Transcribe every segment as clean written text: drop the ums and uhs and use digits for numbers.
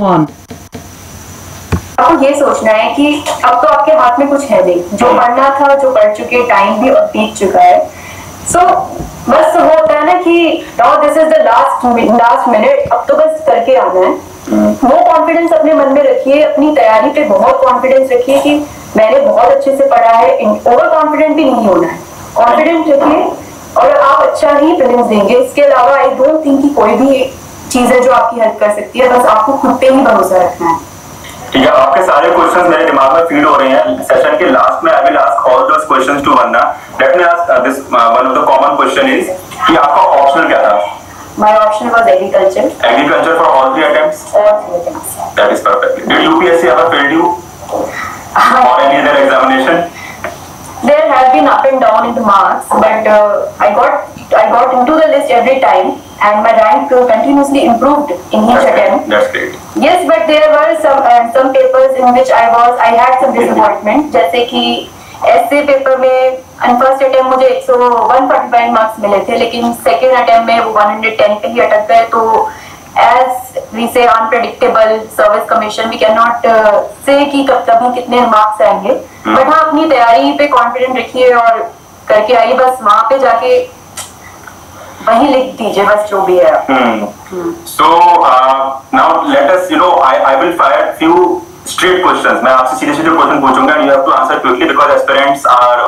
One. आपको ये सोचना है कि अब तो आपके हाथ में कुछ है नहीं, जो पढ़ना था जो पढ़ चुके, टाइम भी अब बीत चुका है। बस वो होता है ना कि now this is the last minute, अब तो बस करके आना है। वो कॉन्फिडेंस अपने मन में रखिए, अपनी तैयारी पे बहुत कॉन्फिडेंस रखिए कि मैंने बहुत अच्छे से पढ़ा है। ओवर कॉन्फिडेंट भी नहीं होना है, कॉन्फिडेंट रखिए और आप अच्छा ही प्रीलिम्स देंगे। इसके अलावा आई डोंट थिंक कि कोई भी चीज है जो आपकी हेल्प कर सकती है, बस आपको खुद पे ही भरोसा रखना है। ठीक है, आपके सारे क्वेश्चंस मेरे दिमाग में फीड हो रहे हैं। सेशन के लास्ट में I will ask all those questions to Vandana. Let me ask this one of the common question is कि आपका ऑप्शनल क्या था? My option was agriculture. Agriculture for all 3 attempts? All 3 attempts. That is perfect. Did UPSC ever failed you or any other examination? There have been up and down in the marks, but I got into the list every time, and my rank continuously improved in each attempt. That's great. Yes, but there were some papers in which I had some disappointment. जैसे कि ऐसे paper में first attempt मुझे 145 marks मिले थे, लेकिन second attempt में वो 110 पे ही अटक गए। तो as we say unpredictable service commission, we cannot say कि कब तभी कितने मार्क्स आएंगे, बट हाँ अपनी तैयारी पे कॉन्फिडेंट रखिए और करके आइए। बस वहां पे जाके वही लिख दीजिए बस जो भी है। So now let us, I will fire few straight questions. मैं आपसे सीधे-सीधे क्वेश्चन पूछूंगा and you have to answer quickly because aspirants are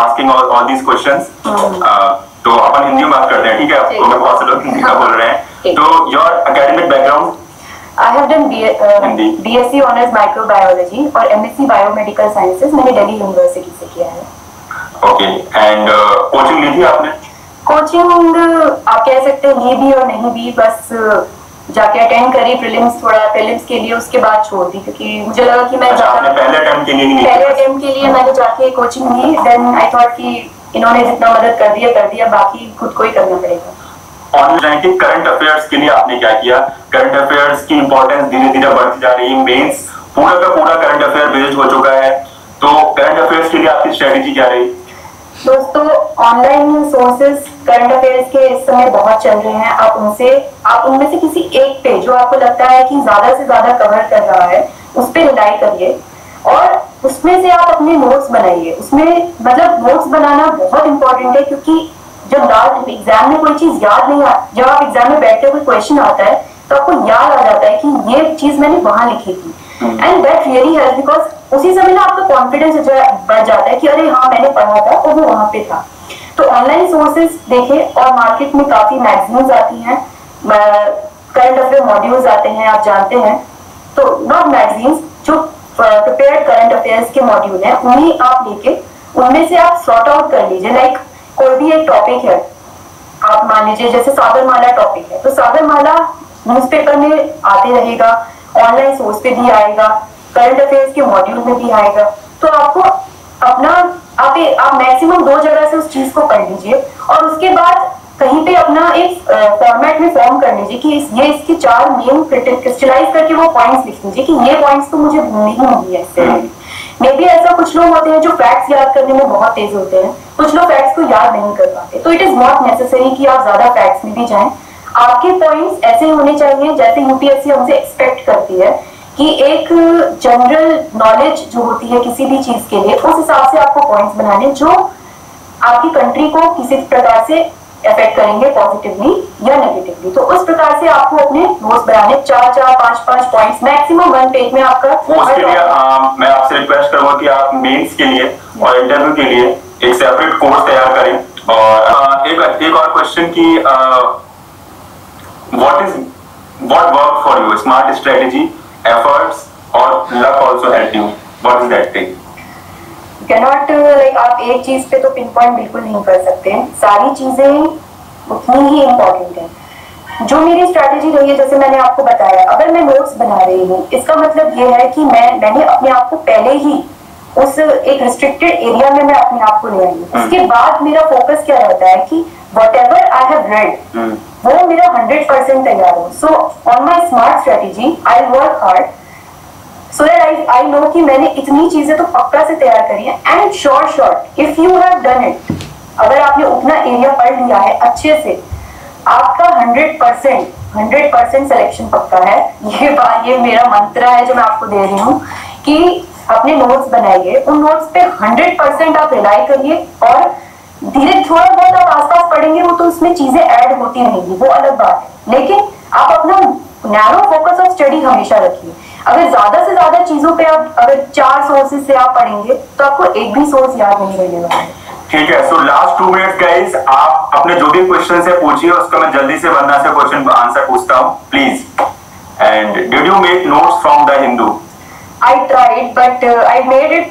asking all these questions. तो अपन हिंदी में बात करते हैं, ठीक है? आपको मैं बहुत से लोग हिंदी का बोल रहे हैं। तो your academic background? I have done BSc Honors Microbiology और MSc Biomedical Sciences मैंने दिल्ली यूनिवर्सिटी से किया है। Okay, and कोचिंग ली थी आपने? कोचिंग आप कह सकते हैं ली भी और नहीं भी, बस जाके अटेंड करी प्रीलिम्स के लिए, उसके बाद छोड़ दी क्योंकि मुझे लगा कि मैं पहले अटेम्प्ट के लिए मैंने जाके कोचिंग ली। देन आई थॉट कि इन्होंने जितना मदद कर दिया, बाकी खुद को ही करना पड़ेगा। ऑनलाइन रैंकिंग करंट अफेयर्स के लिए आपने क्या किया? करंट अफेयर्स की इंपॉर्टेंस धीरे धीरे बढ़ती जा रही है, मेंस पूरा का पूरा करंट अफेयर बेस्ड हो चुका है, तो करंट अफेयर्स के लिए आपकी स्ट्रेटेजी क्या रही? दोस्तों, ऑनलाइन सोर्सेज करंट अफेयर्स के इस समय बहुत चल रहे हैं। आप उनमें से किसी एक पे जो आपको लगता है कि ज्यादा से ज्यादा कवर कर रहा है उस पे रिलाई करिए और उसमें से आप अपने नोट्स बनाइए। उसमें मतलब नोट्स बनाना बहुत इंपॉर्टेंट है, क्योंकि जब एग्जाम में कोई चीज याद नहीं आती, जब आप एग्जाम में बैठते कोई क्वेश्चन आता है तो आपको याद आ जाता है कि ये चीज मैंने वहां लिखी थी, and that really help because उसी समय ना आपका कॉन्फिडेंस बढ़ जाता है कि अरे हाँ मैंने पढ़ा था और वो वहां पे था। तो ऑनलाइन सोर्सेज देखें और मार्केट में काफी मैगजीन्स आती हैं, करंट अफेयर मॉड्यूल्स आते हैं, आप जानते हैं। तो नॉट मैगजीन्स, जो प्रिपेयर्ड करंट अफेयर्स के मॉड्यूल हैं उन्हीं आप लेके उनमें से आप सॉर्ट आउट कर लीजिए। लाइक कोई भी एक टॉपिक है, आप मान लीजिए जैसे सागरमाला टॉपिक है, तो सागरमाला न्यूज़पेपर में आते रहेगा, ऑनलाइन सोर्स पे भी आएगा, करंट अफेयर्स के मॉड्यूल में भी आएगा। तो आपको अपना आप मैक्सिमम 2 जगह से उस चीज को पढ़ लीजिए और उसके बाद कहीं पे अपना एक फॉर्मेट में फॉर्म कर लीजिए कि इसके 4 मेन क्रिस्टलाइज करके वो पॉइंट्स लिख लीजिए कि ये पॉइंट्स तो मुझे भूलने ही नहीं है इससे। मे बी ऐसा कुछ लोग होते हैं जो फैक्ट्स याद करने में बहुत तेज होते हैं, कुछ लोग फैक्ट्स को याद नहीं कर पाते, तो इट इज नॉट नेसेसरी कि आप ज्यादा फैक्ट्स में भी जाएं। आपके पॉइंट्स ऐसे होने चाहिए जैसे यूपीएससी हमसे एक्सपेक्ट करती है कि एक जनरल नॉलेज जो होती है किसी भी चीज के लिए, उस हिसाब से आपको पॉइंट्स बनाने जो आपकी कंट्री को किसी प्रकार से अफेक्ट करेंगे, पॉजिटिवली या नेगेटिवली। तो उस प्रकार से आपको अपने नोट्स बनाने 4-4, 5-5 पॉइंट्स, मैक्सिमम 1 पेज में आपका। उसके लिए मैं आपसे रिक्वेस्ट करूंगा कि आप मेंस के लिए और इंटरव्यू के लिए एक सेपरेट कोर्स तैयार करें। और एक और क्वेश्चन की what worked for you? Smart strategy, efforts or luck also helped you? What is that thing? Cannot like आप एक चीज पे तो पिन पॉइंट बिल्कुल नहीं कर सकते, सारी चीजें उतनी ही इम्पोर्टेंट है। जो मेरी स्ट्रैटेजी रही है, जैसे मैंने आपको बताया, अगर मैं नोट्स बना रही हूँ इसका मतलब ये है कि मैंने अपने आप को पहले ही उस एक रिस्ट्रिक्टेड एरिया में मैं अपने आप को ले आई हूँ। उसके बाद मेरा फोकस क्या रहता है कि whatever I have read वो मेरा 100% तैयार हो। So on my smart strategy I work hard so that I know कि मैंने इतनी चीजें तो पक्का से तैयार करी है, and short if you have done it, अगर आपने उतना एरिया पढ़ लिया है अच्छे से, आपका 100% 100% सिलेक्शन पक्का है। ये मेरा मंत्र है जो मैं आपको दे रही हूँ कि अपने नोट्स बनाइए, उन नोट्स पे 100% आप रिलाई करिए, और धीरे थोड़ा बहुत आप आसपास पढ़ेंगे वो तो उसमें चीजें ऐड होती रहेंगी, वो अलग बात है, लेकिन आप अपना नैरो फोकस ऑफ स्टडी हमेशा रखिए। अगर ज्यादा से ज्यादा चीजों पे आप अगर 4 सोर्सेज से आप पढ़ेंगे तो आपको एक भी सोर्स याद नहीं रहेगा। ठीक है, सो लास्ट 2 मिनट्स गाइस, आप अपने जो भी क्वेश्चन है पूछिए, उसका मैं जल्दी से वरना से क्वेश्चन आंसर पूछता हूँ please. And did you make notes from the Hindu? I tried, but I made it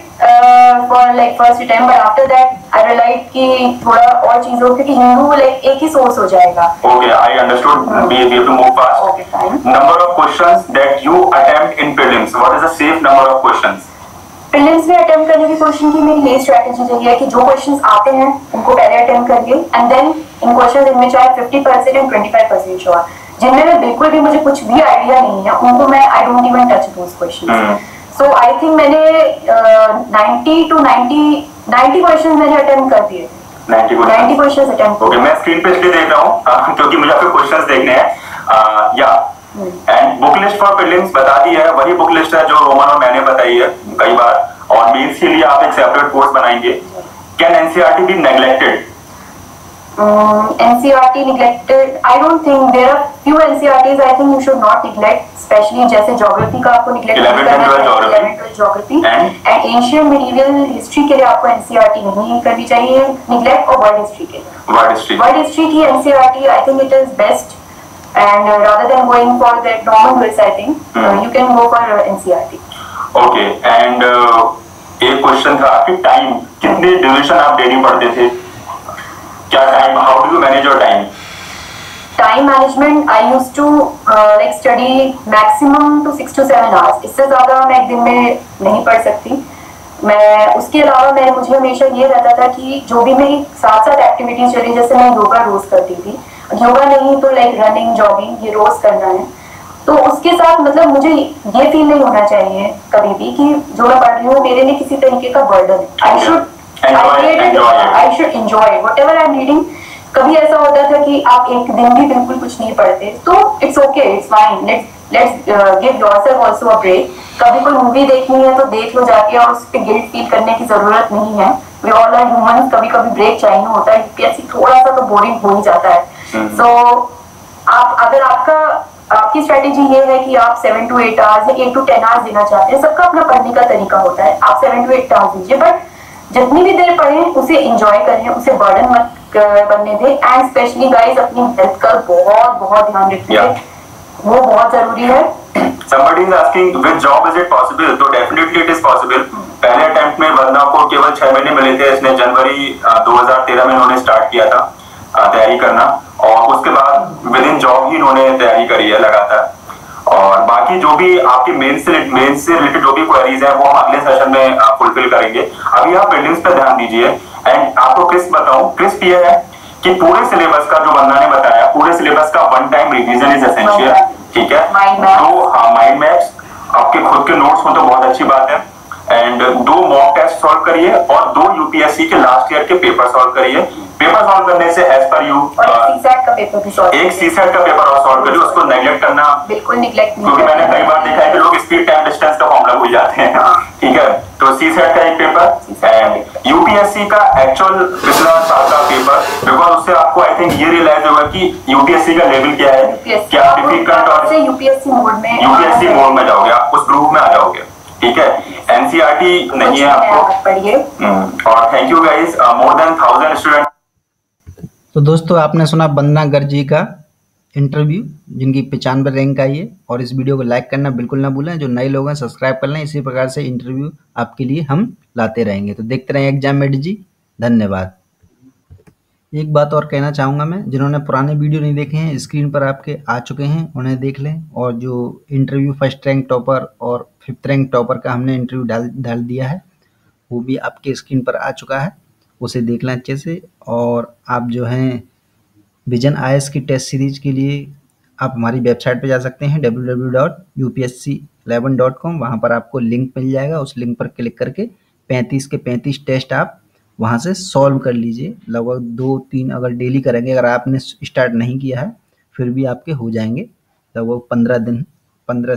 for like first attempt, but after that I realized कि थोड़ा और चीजों क्योंकि हिंदू like एक ही सोर्स हो जाएगा। Okay, I understood. We have to move fast. Okay, fine. Number of questions that you attempt in prelims. What is the safe number of questions? Prelims में attempt करने की क्वेश्चन की मेरी यही स्ट्रैटेजी रही है कि जो क्वेश्चंस आते हैं उनको पहले अटेम्प्ट करिए, एंड देन इन क्वेश्चंस इनमें चाहे 50% एंड 25% श्योर, जिनमें मैं बिल्कुल भी मुझे कुछ भी आइडिया नहीं है उनको मैं I don't even touch those questions. So I think मैंने 90 to 90 क्वेश्चन मैंने अटेम्प्ट कर दिए। 90 क्वेश्चन अटेम्प्ट। ओके, मैं स्क्रीन पे इसलिए देख रहा हूँ क्योंकि मुझे आपके क्वेश्चंस देखने हैं। या and book list for prelims बता दी है, वही बुक लिस्ट है जो रोमन और मैंने बताई है कई बार, और मेंस के लिए आप एक सेपरेट कोर्स बनाएंगे। Can NCERT be neglected? NCERT neglected, I don't think. There are few NCERTs I think you should not neglect, especially जैसे geography का आपको neglect नहीं करना है, 11th geography and ancient medieval history के लिए आपको NCERT नहीं करनी चाहिए neglect, और world history के लिए world history की NCERT I think it is best, and rather than going for that normal quiz I think you can go for NCERT. Okay, and एक क्वेश्चन था कि टाइम कितने ड्यूरेशन आप daily पढ़ते थे? क्या time, how do you manage your time? Time management I used to like study maximum to 6 to 7 hours, इससे ज्यादा मैं एक दिन में नहीं पढ़ सकती। मैं उसके अलावा मुझे हमेशा ये रहता था कि जो भी मेरी साथ साथ एक्टिविटीज चली, जैसे मैं योगा रोज करती थी, योगा नहीं तो लाइक रनिंग जॉगिंग ये रोज करना है, तो उसके साथ मतलब मुझे ये फील नहीं होना चाहिए कभी भी कि जो मैं पढ़ रही हूँ मेरे लिए किसी तरीके का बर्डन है। I should enjoy what ever I am reading. कभी ऐसा होता था कि आप एक दिन भी बिल्कुल कुछ नहीं पढ़ते, तो it's okay, it's fine, let's give yourself also a break. कभी कोई मूवी देखनी है तो देख लो जाके, और उस पर गिल्ट फील करने की जरूरत नहीं है। वी ऑल आर ह्यूमन, कभी कभी ब्रेक चाहिए होता है, यूपीएससी थोड़ा सा तो बोरिंग हो ही जाता है। सो आप अगर आपकी स्ट्रेटेजी ये है कि आप 7 to 8 आवर्स या 8 to 10 आवर्स देना चाहते हैं, सबका अपना पढ़ने का तरीका होता है, आप 7 to 8 आवर्स दीजिए, बट जितनी भी देर पढ़ें उसे एंजॉय करें, उसे बर्डन मत बनने दें, एंड स्पेशली गाइस अपनी हेल्थ का बहुत बहुत ध्यान रखिए, वो बहुत जरूरी है। Somebody is asking which job is it possible? तो definitely it is possible। पहले अटेम्प्ट में वंदना को केवल 6 महीने मिले थे, इसने जनवरी 2013 में इन्होंने स्टार्ट किया था तैयारी करना, और उसके बाद विद इन जॉब ही इन्होंने तैयारी करी है लगातार। और बाकी जो भी आपकी मेन से रिलेटेड जो भी क्वेरीज है वो हम अगले सेशन में फुलफिल करेंगे। अभी आप प्रीलिम्स पे ध्यान दीजिए। एंड आपको क्रिस्प बताऊं, क्रिस्प ये है कि पूरे सिलेबस का जो वंदना ने बताया, पूरे सिलेबस का 1 टाइम रिवीजन इज एसेंशियल। ठीक है, तो माइंड मैप्स, आपके खुद के नोट्स हो तो बहुत अच्छी बात है, एंड 2 मॉक टेस्ट सॉल्व करिए और 2 यूपीएससी के लास्ट ईयर के पेपर सॉल्व करिए। पेपर सॉल्व करने से एज पर यू सीसेट का पेपर भी सॉल्व, एक सीसेट का पेपर और सॉल्व करिए, उसको नेग्लेक्ट करना बिल्कुल नेग्लेक्ट नहीं, क्योंकि मैंने कई बार देखा है कि लोग स्पीड टाइम डिस्टेंस का फॉर्मूला भूल जाते हैं। ठीक है, तो सीसेट का एक पेपर एंड यूपीएससी का एक्चुअल पिछला साल का पेपर, बिकॉज उससे आपको आई थिंक ये रियलाइज होगा कि यूपीएससी का लेवल क्या है, क्या डिफिकल्ट, और यूपीएससी मोड में जाओगे, आप उस ग्रुप में आ जाओगे। ठीक है, एनसीईआरटी नहीं है आपको। और thank you guys, more than 1000 student. तो दोस्तों आपने सुना वंदना गर्ग जी का इंटरव्यू, जिनकी 95 रैंक आई है, और इस वीडियो को लाइक करना बिल्कुल ना भूलें। जो नए लोग हैं सब्सक्राइब कर लें, इसी प्रकार से इंटरव्यू आपके लिए हम लाते रहेंगे। तो देखते रहें एग्जाम मेड जी। धन्यवाद। एक बात और कहना चाहूँगा मैं, जिन्होंने पुराने वीडियो नहीं देखे हैं स्क्रीन पर आपके आ चुके हैं, उन्हें देख लें। और जो इंटरव्यू फर्स्ट रैंक टॉपर और 5th रैंक टॉपर का हमने इंटरव्यू डाल दिया है, वो भी आपके स्क्रीन पर आ चुका है, उसे देख लें अच्छे से। और आप जो हैं विजन आईएएस की टेस्ट सीरीज के लिए आप हमारी वेबसाइट पे जा सकते हैं www.upsc11.com। वहाँ पर आपको लिंक मिल जाएगा, उस लिंक पर क्लिक करके 35 के 35 टेस्ट आप वहाँ से सॉल्व कर लीजिए। लगभग 2-3 अगर डेली करेंगे, अगर आपने स्टार्ट नहीं किया है फिर भी आपके हो जाएंगे लगभग 15 दिन 15